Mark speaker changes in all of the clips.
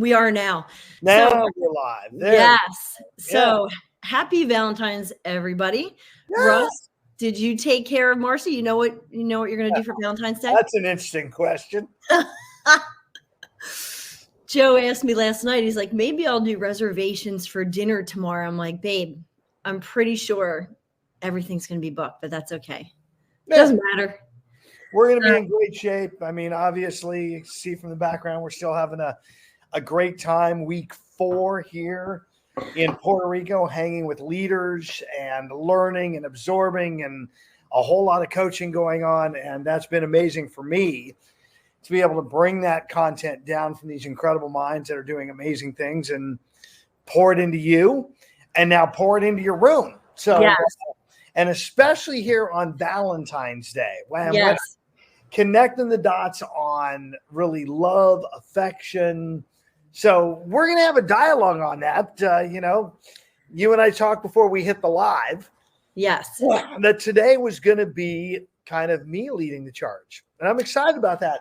Speaker 1: We are now.
Speaker 2: Now we're live. There.
Speaker 1: Yes. So happy Valentine's, everybody.
Speaker 2: Yeah.
Speaker 1: Russ, did you take care of Marcy? You know what you're going to do for Valentine's Day?
Speaker 2: That's an interesting question.
Speaker 1: Joe asked me last night. He's like, maybe I'll do reservations for dinner tomorrow. I'm like, babe, I'm pretty sure everything's going to be booked, but that's okay. Yeah. Doesn't matter.
Speaker 2: We're going to be in great shape. I mean, obviously, you see from the background, we're still having a great time. Week 4 here in Puerto Rico, hanging with leaders and learning and absorbing and a whole lot of coaching going on. And that's been amazing for me to be able to bring that content down from these incredible minds that are doing amazing things and pour it into you and now pour it into your room. So, yes. And especially here on Valentine's Day. Wow. Yes. Connecting the dots on really love, affection. So we're going to have a dialogue on that. You and I talked before we hit the live.
Speaker 1: Yes.
Speaker 2: That today was going to be kind of me leading the charge. And I'm excited about that,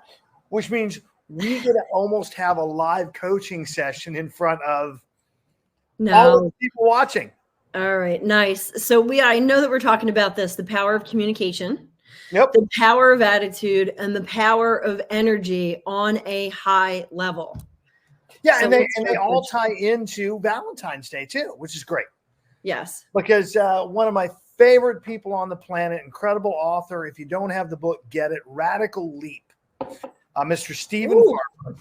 Speaker 2: which means we get to almost have a live coaching session in front of all of the people watching.
Speaker 1: All right. Nice. So I know that we're talking about this, the power of communication.
Speaker 2: Yep.
Speaker 1: The power of attitude and the power of energy on a high level.
Speaker 2: Yeah, so and they all tie into Valentine's Day too, which is great.
Speaker 1: Yes.
Speaker 2: Because one of my favorite people on the planet, incredible author, if you don't have the book, get it, Radical Leap, Mr. Stephen Farmer.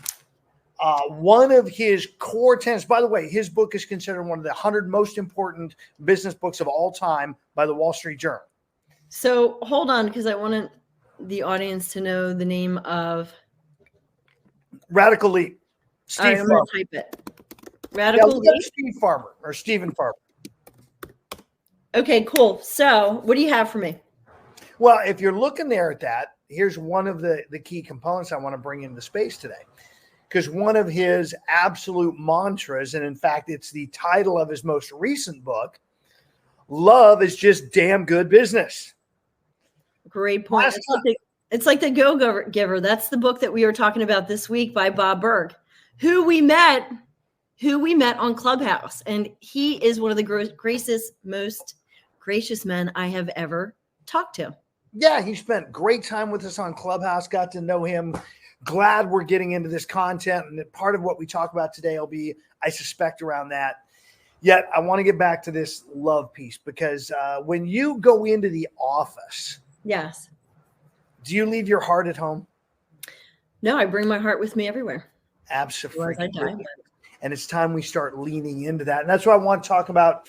Speaker 2: One of his core tenets, by the way, his book is considered one of the 100 most important business books of all time by the Wall Street Journal.
Speaker 1: So hold on, because I want the audience to know the name of
Speaker 2: Radical Leap.
Speaker 1: I'm going to type it. Radical Leap.
Speaker 2: Steve Farmer or Stephen Farmer.
Speaker 1: Okay, cool. So what do you have for me?
Speaker 2: Well, if you're looking there at that, here's one of the key components I want to bring into space today. Because one of his absolute mantras, and in fact, it's the title of his most recent book, love is just damn good business.
Speaker 1: Great point. It's like the Go-Giver. That's the book that we were talking about this week by Bob Berg, who we met on Clubhouse. And he is one of the most gracious men I have ever talked to.
Speaker 2: Yeah, he spent great time with us on Clubhouse, got to know him. Glad we're getting into this content. And part of what we talk about today will be, I suspect, around that. Yet I want to get back to this love piece because when you go into the office,
Speaker 1: yes,
Speaker 2: do you leave your heart at home?
Speaker 1: No, I bring my heart with me everywhere.
Speaker 2: Absolutely. And it's time we start leaning into that. And that's why I want to talk about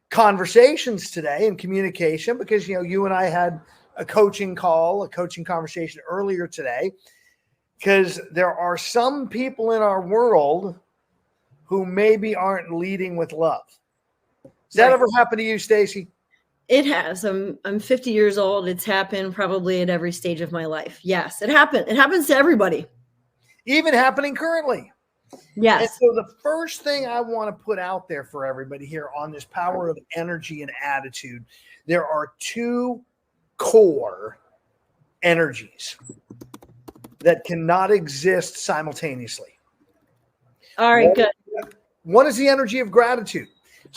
Speaker 2: conversations today and communication because, you and I had a coaching conversation earlier today because there are some people in our world who maybe aren't leading with love. Does that ever happen to you, Stacie?
Speaker 1: It has. I'm 50 years old. It's happened probably at every stage of my life. Yes, it happened. It happens to everybody.
Speaker 2: Even happening currently.
Speaker 1: Yes.
Speaker 2: And so the first thing I want to put out there for everybody here on this power of energy and attitude, there are 2 core energies that cannot exist simultaneously.
Speaker 1: All right, good.
Speaker 2: One is the energy of gratitude.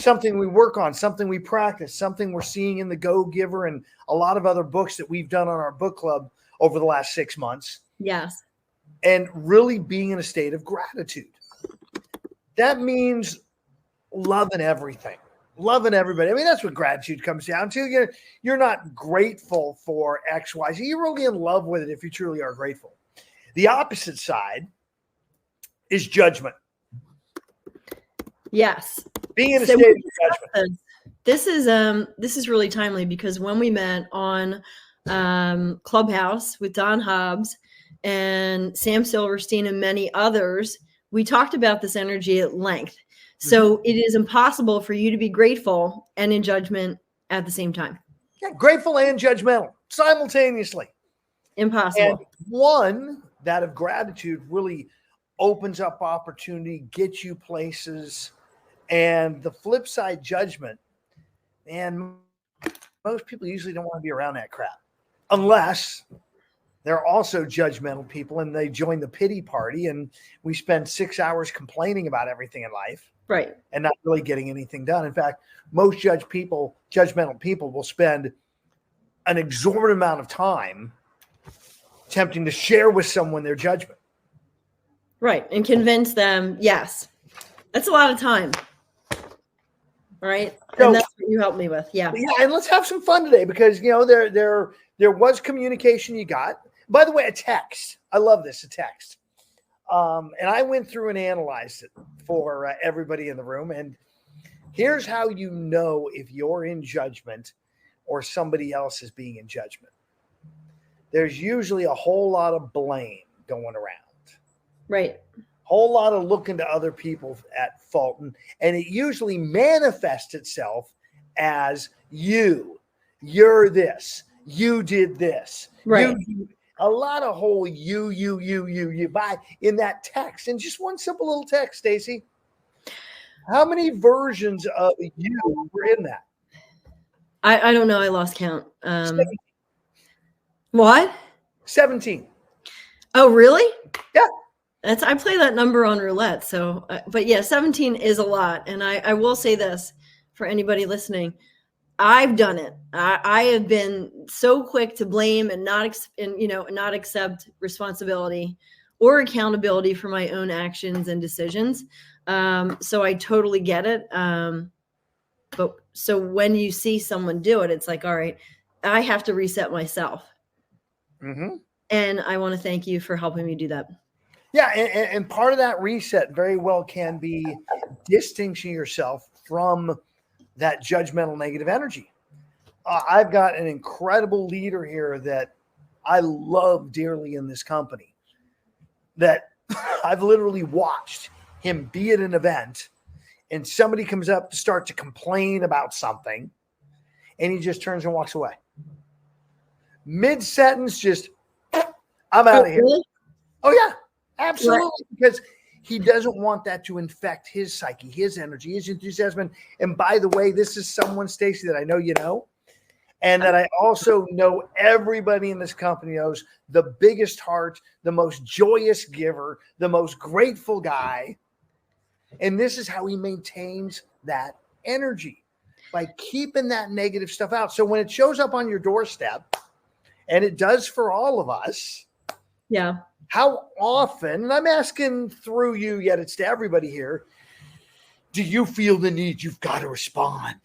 Speaker 2: Something we work on, something we practice, something we're seeing in the Go-Giver and a lot of other books that we've done on our book club over the last 6 months.
Speaker 1: Yes.
Speaker 2: And really being in a state of gratitude. That means loving everything, loving everybody. I mean, that's what gratitude comes down to. You're not grateful for X, Y, Z. You're really in love with it if you truly are grateful. The opposite side is judgment.
Speaker 1: Yes.
Speaker 2: Being in a state of judgment.
Speaker 1: This is really timely because when we met on Clubhouse with Don Hobbs and Sam Silverstein and many others, we talked about this energy at length. So it is impossible for you to be grateful and in judgment at the same time.
Speaker 2: Yeah, grateful and judgmental simultaneously.
Speaker 1: Impossible.
Speaker 2: And one, that of gratitude, really opens up opportunity, gets you places. And the flip side, judgment, and most people usually don't want to be around that crap unless they're also judgmental people, and they join the pity party, and we spend 6 hours complaining about everything in life,
Speaker 1: right,
Speaker 2: and not really getting anything done. In fact, most judgmental people will spend an exorbitant amount of time attempting to share with someone their judgment.
Speaker 1: right, and convince them. Yes, that's a lot of time. Right, and that's what you helped me with. Yeah,
Speaker 2: and let's have some fun today, because there was communication you got. By the way, a text. I love this, a text. And I went through and analyzed it for everybody in the room. And here's how you know if you're in judgment or somebody else is being in judgment. There's usually a whole lot of blame going around.
Speaker 1: Right.
Speaker 2: Whole lot of looking to other people at fault. And it usually manifests itself as you're this, you did this.
Speaker 1: Right.
Speaker 2: A lot of whole you by in that text. And just one simple little text, Stacie. How many versions of you were in that?
Speaker 1: I don't know. I lost count. What?
Speaker 2: 17.
Speaker 1: Oh, really?
Speaker 2: Yeah.
Speaker 1: I play that number on roulette. So, but yeah, 17 is a lot. And I will say this for anybody listening. I've done it. I have been so quick to blame and not accept responsibility or accountability for my own actions and decisions. So I totally get it. But so when you see someone do it, it's like, all right, I have to reset myself.
Speaker 2: Mm-hmm.
Speaker 1: And I want to thank you for helping me do that.
Speaker 2: Yeah, and part of that reset very well can be distancing yourself from that judgmental negative energy. I've got an incredible leader here that I love dearly in this company, that I've literally watched him be at an event and somebody comes up to start to complain about something and he just turns and walks away. Mid-sentence, just, I'm out of here.
Speaker 1: Really?
Speaker 2: Oh, yeah. Absolutely, right. Because he doesn't want that to infect his psyche, his energy, his enthusiasm. And by the way, this is someone, Stacie, that I know you know, and that I also know everybody in this company knows, the biggest heart, the most joyous giver, the most grateful guy. And this is how he maintains that energy, by keeping that negative stuff out. So when it shows up on your doorstep, and it does for all of us.
Speaker 1: Yeah.
Speaker 2: How often, and I'm asking through you, yet it's to everybody here, do you feel the need you've got to respond?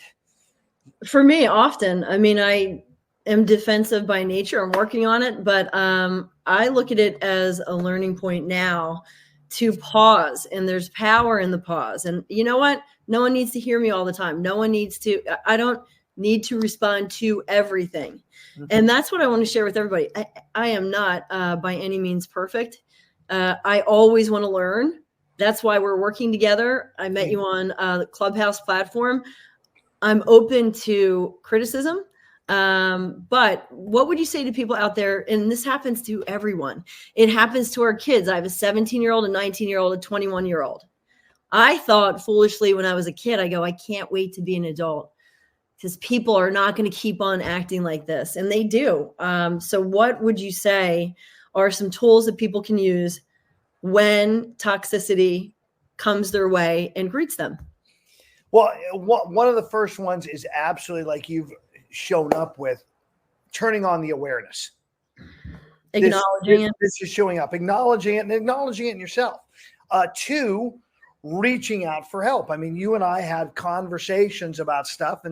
Speaker 1: For me, often. I mean, I am defensive by nature. I'm working on it, but I look at it as a learning point now to pause, and there's power in the pause. And you know what? No one needs to hear me all the time. I don't need to respond to everything. Mm-hmm. And that's what I want to share with everybody. I am not by any means perfect. I always want to learn. That's why we're working together. I met you on the Clubhouse platform. I'm open to criticism. But what would you say to people out there? And this happens to everyone. It happens to our kids. I have a 17-year-old, a 19-year-old, a 21-year-old. I thought foolishly when I was a kid, I can't wait to be an adult, because people are not going to keep on acting like this. And they do. So what would you say are some tools that people can use when toxicity comes their way and greets them?
Speaker 2: Well, one of the first ones is absolutely like you've shown up with, turning on the awareness.
Speaker 1: Acknowledging it.
Speaker 2: This is showing up, acknowledging it, and acknowledging it in yourself. 2, reaching out for help. I mean, you and I had conversations about stuff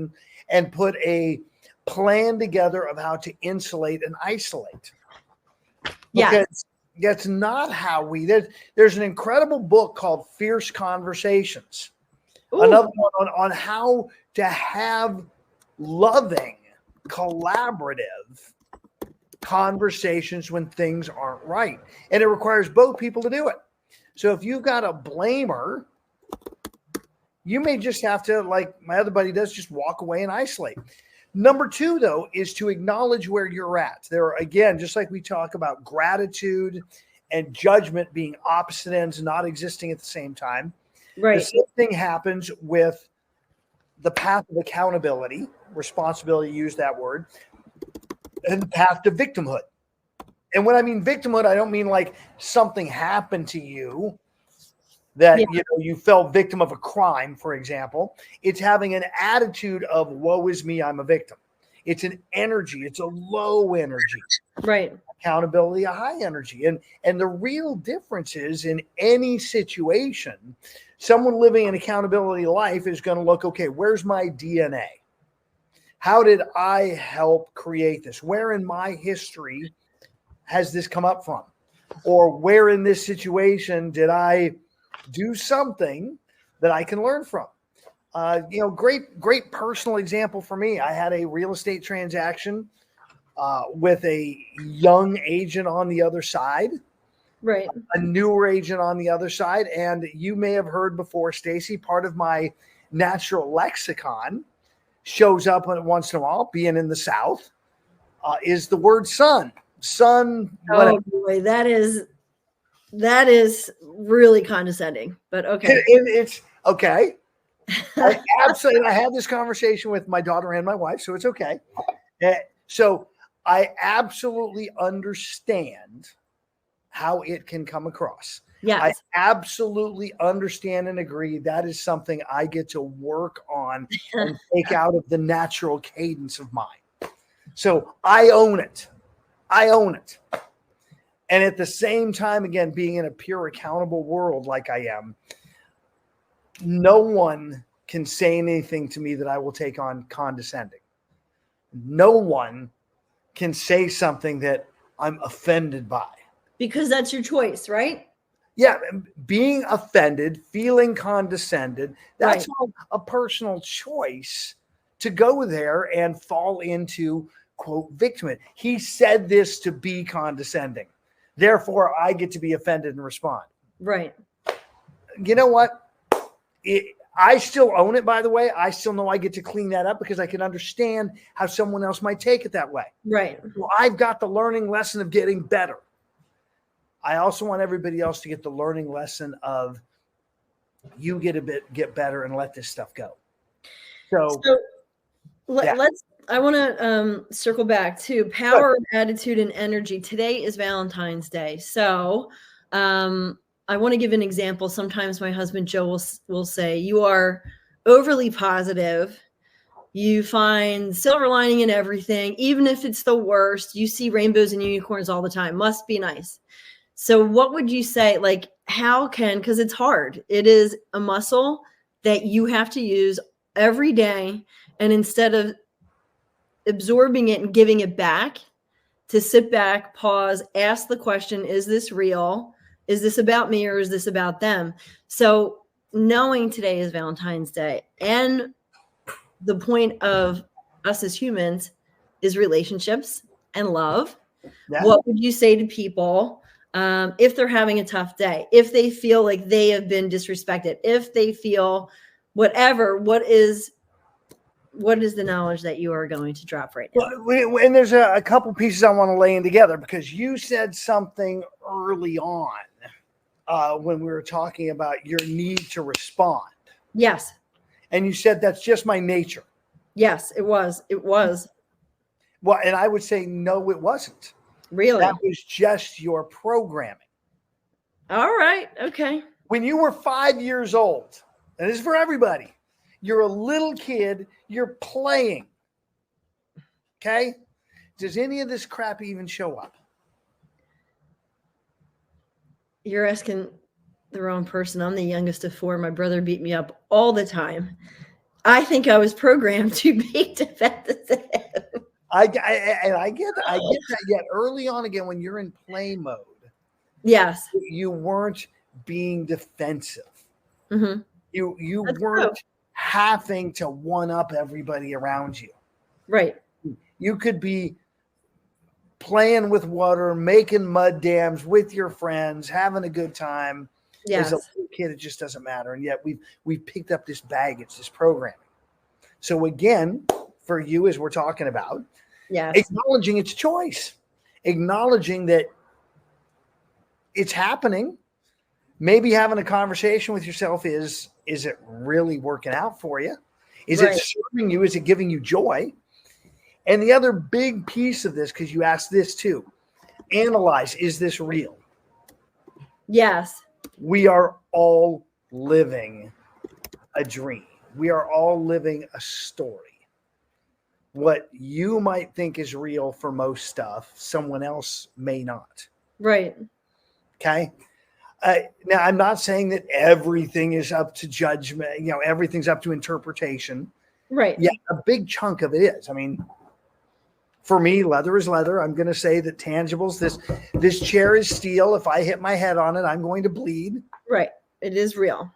Speaker 2: and put a plan together of how to insulate and isolate.
Speaker 1: Yeah.
Speaker 2: Because that's not how there's an incredible book called Fierce Conversations. Ooh. Another one on how to have loving, collaborative conversations when things aren't right. And it requires both people to do it. So if you've got a blamer, you may just have to, like my other buddy does, just walk away and isolate. Number 2, though, is to acknowledge where you're at. There are, again, just like we talk about gratitude and judgment being opposite ends, not existing at the same time.
Speaker 1: Right.
Speaker 2: The same thing happens with the path of accountability, responsibility, use that word, and the path to victimhood. And when I mean victimhood, I don't mean like something happened to you that you felt victim of a crime, for example. It's having an attitude of woe is me, I'm a victim. It's an energy. It's a low energy.
Speaker 1: Right.
Speaker 2: Accountability, a high energy. And the real difference is in any situation, someone living an accountability life is going to look, okay, where's my DNA? How did I help create this? Where in my history has this come up from? Or where in this situation did I do something that I can learn from? Great personal example for me. I had a real estate transaction with a young agent on the other side,
Speaker 1: right?
Speaker 2: A newer agent on the other side. And you may have heard before, Stacie, part of my natural lexicon shows up once in a while, being in the South, is the word son. Son.
Speaker 1: Oh boy, that is really condescending, but okay.
Speaker 2: It's okay. I had this conversation with my daughter and my wife, so it's okay. So I absolutely understand how it can come across.
Speaker 1: Yes.
Speaker 2: I absolutely understand and agree. That is something I get to work on and take out of the natural cadence of mine. So I own it. And at the same time, again, being in a pure accountable world like I am, no one can say anything to me that I will take on condescending. No one can say something that I'm offended by.
Speaker 1: Because that's your choice, right?
Speaker 2: Yeah, being offended, feeling condescended, that's a personal choice to go there and fall into, quote, victimhood. He said this to be condescending. Therefore, I get to be offended and respond.
Speaker 1: Right.
Speaker 2: You know what? I still own it, by the way. I still know I get to clean that up because I can understand how someone else might take it that way.
Speaker 1: Right.
Speaker 2: Well, I've got the learning lesson of getting better. I also want everybody else to get the learning lesson of you get better and let this stuff go. So
Speaker 1: I want to circle back to power, attitude, and energy. Today is Valentine's Day. So I want to give an example. Sometimes my husband, Joe, will say, you are overly positive. You find silver lining in everything. Even if it's the worst, you see rainbows and unicorns all the time. Must be nice. So what would you say, like, because it's hard. It is a muscle that you have to use every day. And instead of absorbing it and giving it back, to sit back, pause, ask the question, is this real? Is this about me or is this about them? So knowing today is Valentine's Day and the point of us as humans is relationships and love. Yeah. What would you say to people if they're having a tough day, if they feel like they have been disrespected, if they feel whatever, what is the knowledge that you are going to drop right now?
Speaker 2: Well, and there's a couple pieces I want to lay in together because you said something early on when we were talking about your need to respond.
Speaker 1: Yes.
Speaker 2: And you said that's just my nature.
Speaker 1: Yes, it was. It was.
Speaker 2: Well, and I would say, no, it wasn't.
Speaker 1: Really?
Speaker 2: That was just your programming.
Speaker 1: All right. Okay.
Speaker 2: When you were 5 years old, and this is for everybody, you're a little kid, you're playing. Okay? Does any of this crap even show up?
Speaker 1: You're asking the wrong person. I'm the youngest of four. My brother beat me up all the time. I think I was programmed to be defensive.
Speaker 2: I get that. Yet early on, again, when you're in play mode,
Speaker 1: yes,
Speaker 2: you weren't being defensive.
Speaker 1: Mm-hmm.
Speaker 2: You weren't having to one up everybody around you.
Speaker 1: Right.
Speaker 2: You could be playing with water, making mud dams with your friends, having a good time.
Speaker 1: Yes.
Speaker 2: As a little kid, it just doesn't matter. And yet we've picked up this baggage, this programming. So again, for you, as we're talking about,
Speaker 1: yes,
Speaker 2: acknowledging its choice, acknowledging that it's happening, maybe having a conversation with yourself is it really working out for you? Is it serving you? Is it giving you joy? And the other big piece of this, because you asked this too, analyze, is this real?
Speaker 1: Yes.
Speaker 2: We are all living a dream. We are all living a story. What you might think is real for most stuff, someone else may not.
Speaker 1: Right.
Speaker 2: Okay. Now, I'm not saying that everything is up to judgment, everything's up to interpretation.
Speaker 1: Right.
Speaker 2: Yeah, a big chunk of it is. I mean, for me, leather is leather. I'm going to say that tangibles, this chair is steel. If I hit my head on it, I'm going to bleed.
Speaker 1: Right. It is real.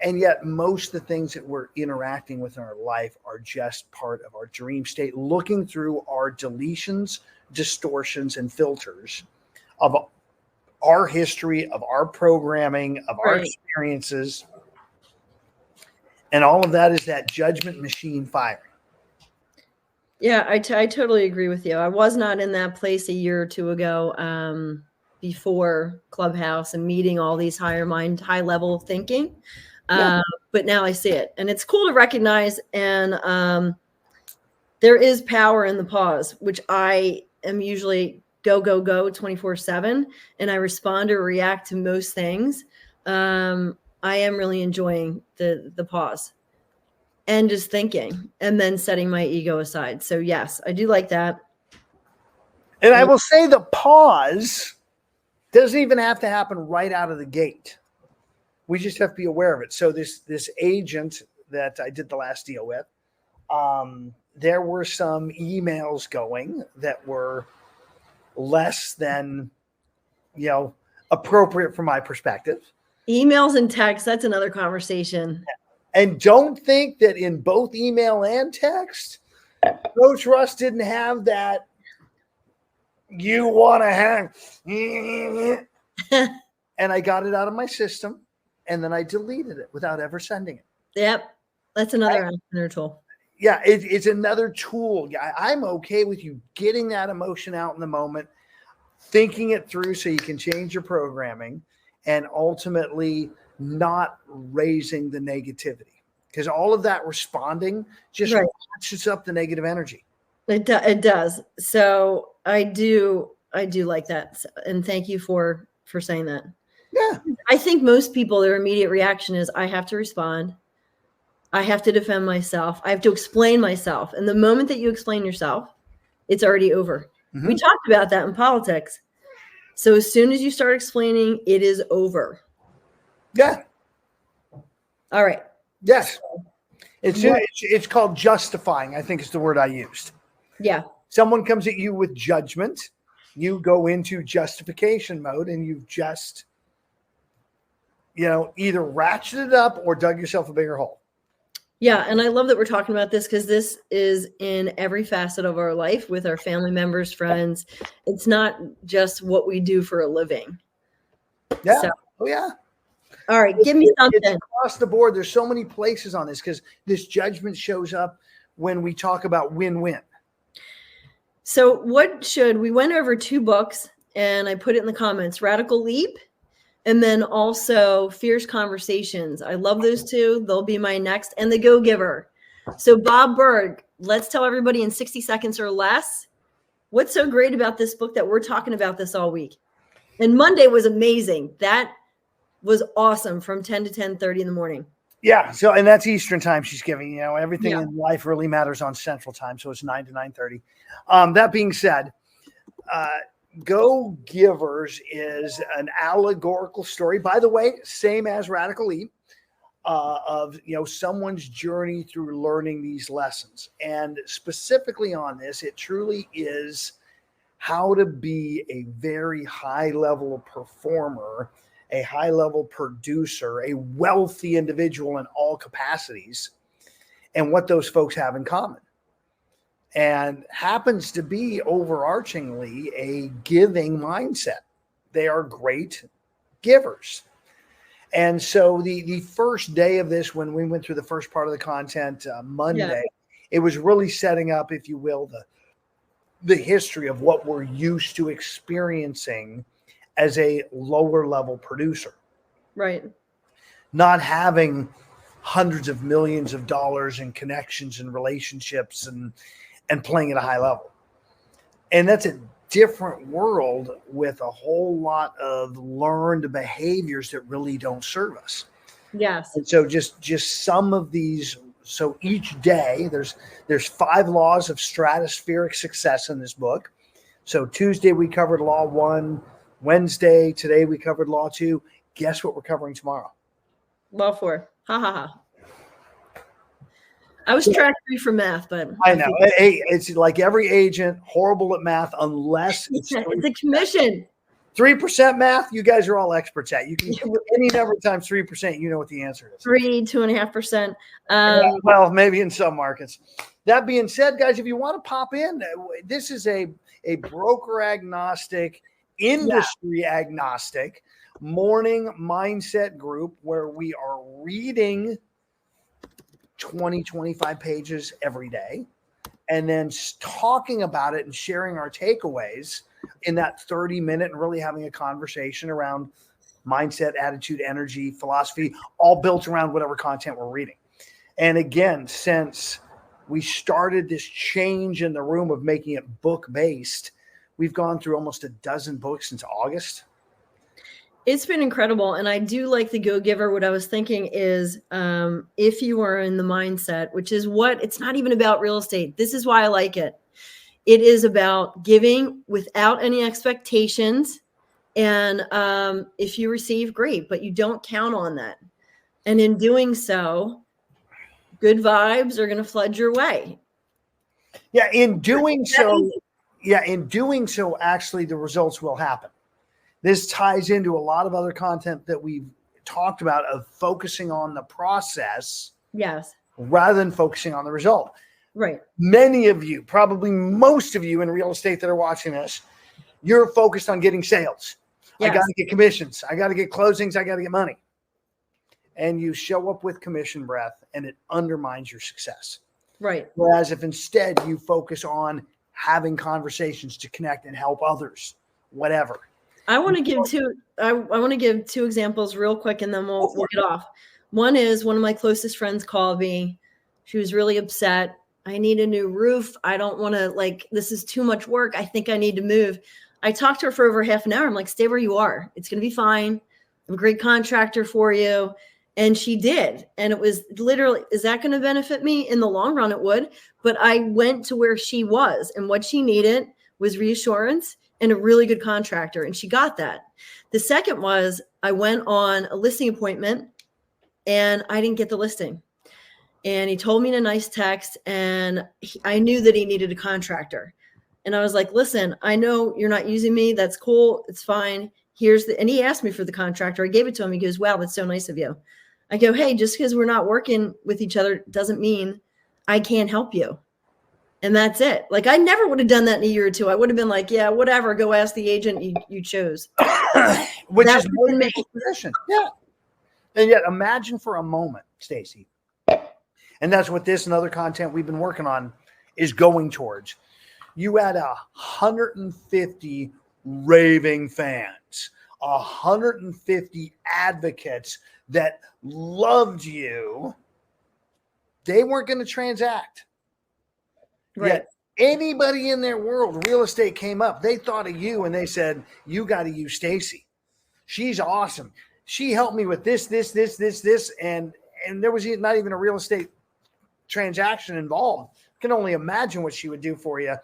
Speaker 2: And yet most of the things that we're interacting with in our life are just part of our dream state, looking through our deletions, distortions, and filters of our history, of our programming, of our experiences. And all of that is that judgment machine firing.
Speaker 1: Yeah, I totally agree with you. I was not in that place a year or two ago before Clubhouse and meeting all these high level thinking. But now I see it, and it's cool to recognize. And there is power in the pause, which I am usually go 24/7, and I respond or react to most things. I am really enjoying the pause and just thinking, and then setting my ego aside. So yes, I do like that.
Speaker 2: And I will say the pause doesn't even have to happen right out of the gate. We just have to be aware of it. So this agent that I did the last deal with, there were some emails going that were less than, appropriate from my perspective.
Speaker 1: Emails and texts, that's another conversation.
Speaker 2: And don't think that in both email and text, Coach Russ didn't have that you want to have. And I got it out of my system, and then I deleted it without ever sending it.
Speaker 1: Yep. That's another entrepreneur tool.
Speaker 2: Yeah, it's another tool. I'm okay with you getting that emotion out in the moment, thinking it through so you can change your programming, and ultimately not raising the negativity, because all of that responding just ratchets up the negative energy.
Speaker 1: It does. So I do like that, and thank you for saying that.
Speaker 2: Yeah,
Speaker 1: I think most people, their immediate reaction is, I have to respond. I have to defend myself. I have to explain myself. And the moment that you explain yourself, it's already over. Mm-hmm. We talked about that in politics. So as soon as you start explaining, it is over.
Speaker 2: Yeah.
Speaker 1: All right.
Speaker 2: Yes. It's called justifying, I think is the word I used.
Speaker 1: Yeah.
Speaker 2: Someone comes at you with judgment. You go into justification mode, and you've just, either ratcheted it up or dug yourself a bigger hole.
Speaker 1: Yeah. And I love that we're talking about this, because this is in every facet of our life with our family members, friends. It's not just what we do for a living.
Speaker 2: Yeah. So, oh, yeah.
Speaker 1: All right. Give me something.
Speaker 2: It's across the board. There's so many places on this, because this judgment shows up when we talk about win-win.
Speaker 1: So we went over 2 books, and I put it in the comments, Radical Leap, and then also Fierce Conversations. I love those 2. They'll be my next, and The Go-Giver. So Bob Berg, let's tell everybody in 60 seconds or less, what's so great about this book that we're talking about this all week? And Monday was amazing. That was awesome, from 10 to 10:30 in the morning.
Speaker 2: Yeah. So, and that's Eastern time she's giving, everything in life really matters on Central time. So it's 9 to 9:30. That being said, Go-Givers is an allegorical story, by the way, same as Radical Leap, of, someone's journey through learning these lessons. And specifically on this, it truly is how to be a very high level performer, a high level producer, a wealthy individual in all capacities, and what those folks have in common. And happens to be overarchingly a giving mindset. They are great givers. And so the first day of this, when we went through the first part of the content Monday, it was really setting up, if you will, the history of what we're used to experiencing as a lower level producer.
Speaker 1: Right.
Speaker 2: Not having hundreds of millions of dollars in connections and relationships and playing at a high level. And that's a different world with a whole lot of learned behaviors that really don't serve us.
Speaker 1: Yes.
Speaker 2: And so just some of these. So each day there's 5 laws of stratospheric success in this book. So Tuesday we covered law 1, Wednesday, today we covered law 2. Guess what we're covering tomorrow?
Speaker 1: Law 4. Ha ha ha. I was track 3 for math, but
Speaker 2: I know. It's like every agent, horrible at math unless
Speaker 1: it's a commission.
Speaker 2: 3% math, you guys are all experts at. You can any number times 3%, you know what the answer is.
Speaker 1: 2.5%.
Speaker 2: Well, maybe in some markets. That being said, guys, if you want to pop in, this is a broker agnostic, industry agnostic morning mindset group where we are reading 20, 25 pages every day and then talking about it and sharing our takeaways in that 30-minute and really having a conversation around mindset, attitude, energy, philosophy, all built around whatever content we're reading. And again, since we started this change in the room of making it book-based, we've gone through almost a dozen books since August.
Speaker 1: It's been incredible. And I do like the go-giver. What I was thinking is if you are in the mindset, which is it's not even about real estate. This is why I like it. It is about giving without any expectations. And if you receive, great, but you don't count on that. And in doing so, good vibes are going to flood your way.
Speaker 2: Yeah, in doing so, actually the results will happen. This ties into a lot of other content that we've talked about of focusing on the process.
Speaker 1: Yes.
Speaker 2: Rather than focusing on the result.
Speaker 1: Right.
Speaker 2: Many of you, probably most of you in real estate that are watching this, you're focused on getting sales. Yes. I got to get commissions. I got to get closings. I got to get money. And you show up with commission breath and it undermines your success.
Speaker 1: Right.
Speaker 2: Whereas if instead you focus on having conversations to connect and help others, whatever.
Speaker 1: I want to give two examples real quick and then we'll get off. One is one of my closest friends called me. She was really upset. I need a new roof. I don't want to, this is too much work. I think I need to move. I talked to her for over half an hour. I'm like, stay where you are. It's going to be fine. I'm a great contractor for you. And she did. And it was literally, is that going to benefit me? In the long run, it would. But I went to where she was, and what she needed was reassurance and a really good contractor. And she got that. The second was I went on a listing appointment and I didn't get the listing. And he told me in a nice text, and I knew that he needed a contractor. And I was like, listen, I know you're not using me. That's cool. It's fine. And he asked me for the contractor. I gave it to him. He goes, wow, that's so nice of you. I go, hey, just because we're not working with each other doesn't mean I can't help you. And that's it. I never would have done that in a year or two. I would have been like, yeah, whatever. Go ask the agent you chose.
Speaker 2: Which is more than position. Yeah. And yet imagine for a moment, Stacie, and that's what this and other content we've been working on is going towards. You had 150 raving fans, 150 advocates that loved you. They weren't going to transact.
Speaker 1: Right.
Speaker 2: Yet anybody in their world, real estate came up. They thought of you and they said, you got to use Stacie. She's awesome. She helped me with this. And there was not even a real estate transaction involved. Can only imagine what she would do for you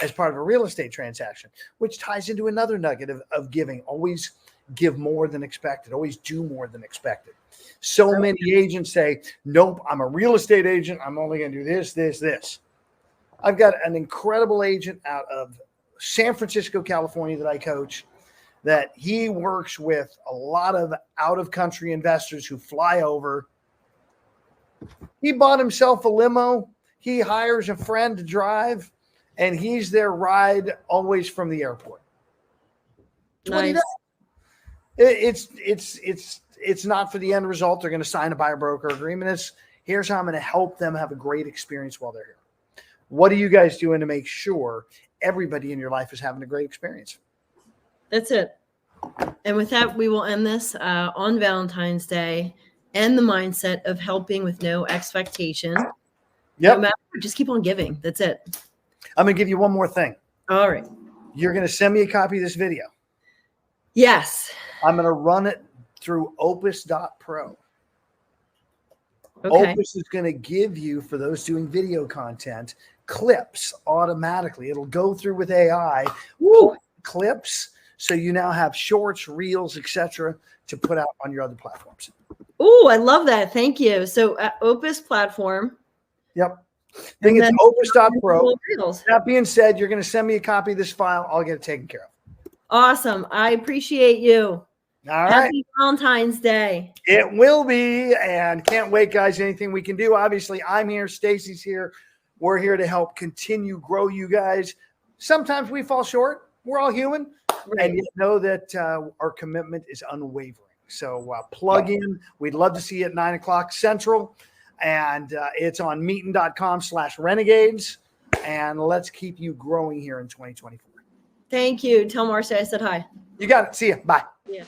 Speaker 2: as part of a real estate transaction, which ties into another nugget of giving. Always give more than expected. Always do more than expected. So many agents say, nope, I'm a real estate agent. I'm only going to do this. I've got an incredible agent out of San Francisco, California that I coach, that he works with a lot of out-of-country investors who fly over. He bought himself a limo. He hires a friend to drive, and he's their ride always from the airport.
Speaker 1: Nice.
Speaker 2: It's not for the end result. They're going to sign a buyer broker agreement. Here's how I'm going to help them have a great experience while they're here. What are you guys doing to make sure everybody in your life is having a great experience? That's
Speaker 1: it. And with that, we will end this on Valentine's Day and the mindset of helping with no expectation.
Speaker 2: Yep.
Speaker 1: No matter, just keep on giving. That's it.
Speaker 2: I'm going to give you one more thing.
Speaker 1: All right.
Speaker 2: You're going to send me a copy of this video.
Speaker 1: Yes.
Speaker 2: I'm going to run it through opus.pro.
Speaker 1: Okay.
Speaker 2: Opus is going to give you, for those doing video content, clips automatically. It'll go through with AI, clips, so you now have shorts, reels, etc. to put out on your other platforms.
Speaker 1: Oh, I love that. Thank you. So Opus platform.
Speaker 2: Yep. I think it's opus.pro.
Speaker 1: Reels.
Speaker 2: That being said, you're going to send me a copy of this file. I'll get it taken care of.
Speaker 1: Awesome. I appreciate you.
Speaker 2: All right.
Speaker 1: Happy Valentine's Day.
Speaker 2: It will be, and can't wait, guys. Anything we can do. Obviously, I'm here. Stacie's here. We're here to help continue grow you guys. Sometimes we fall short. We're all human. Right. And you know that our commitment is unwavering. So plug in. We'd love to see you at 9 o'clock Central. And it's on meetin.com/renegades. And let's keep you growing here in 2024.
Speaker 1: Thank you. Tell Marcia I said hi.
Speaker 2: You got it. See ya. Bye.
Speaker 1: Yeah.